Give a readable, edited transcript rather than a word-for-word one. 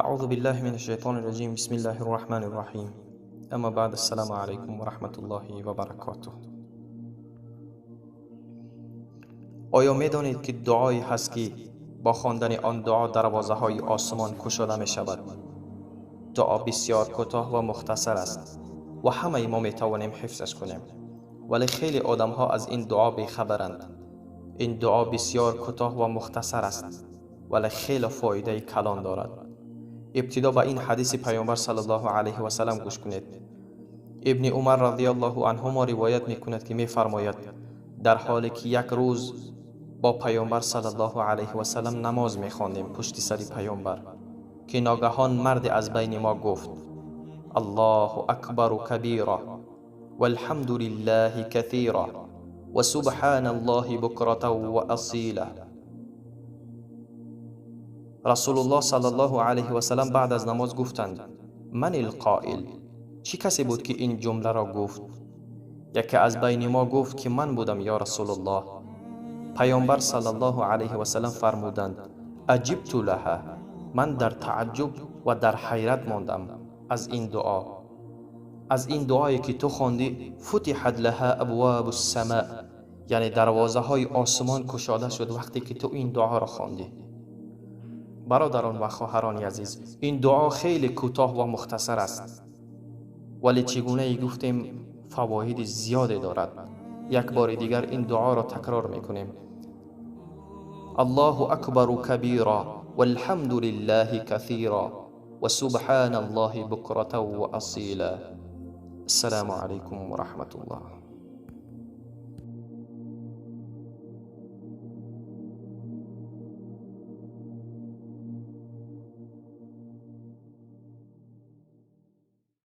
أعوذ بالله من الشيطان الرجيم. بسم الله الرحمن الرحیم. اما بعد، السلام علیکم و رحمت الله و برکاته. آیا می دانید که دعایی هست که با خواندن آن دعا دروازه های آسمان گشوده می شود؟ دعا بسیار کوتاه و مختصر است و همه ما می توانیم حفظش کنیم، ولی خیلی آدم ها از این دعا بی‌خبرند. این دعا بسیار کوتاه و مختصر است ولی خیلی فایده کلان دارد. ابتدا به این حدیث پیامبر صلی الله علیه و سلم گوش کنید. ابن عمر رضی الله عنهما روایت میکند که میفرماید در حالی که یک روز با پیامبر صلی الله علیه و سلم نماز میخواندیم پشت سر پیامبر که ناگهان مرد از بین ما گفت: الله اکبر کبیرا والحمد لله کثیرا و سبحان الله بکرة و اصیلا. رسول الله صلی الله علیه و سلم بعد از نماز گفتند: من القائل؟ چی کسی بود که این جمله را گفت؟ یکی از بین ما گفت که من بودم یا رسول الله. پیامبر صلی الله علیه و سلم فرمودند: عجبت لها. من در تعجب و در حیرت ماندم از این دعا، از این دعایی که تو خواندی. فتحت لها ابواب السماء، یعنی دروازه های آسمان گشاده شد وقتی که تو این دعا را خواندی. برادران و خواهران عزیز، این دعا خیلی کوتاه و مختصر است، ولی چگونه ای گفتیم فواید زیادی دارد. یک بار دیگر این دعا را تکرار میکنیم: الله اکبر کبیرا والحمد لله کثیرا و سبحان الله بکرة و اصیلا. السلام علیکم و رحمت الله.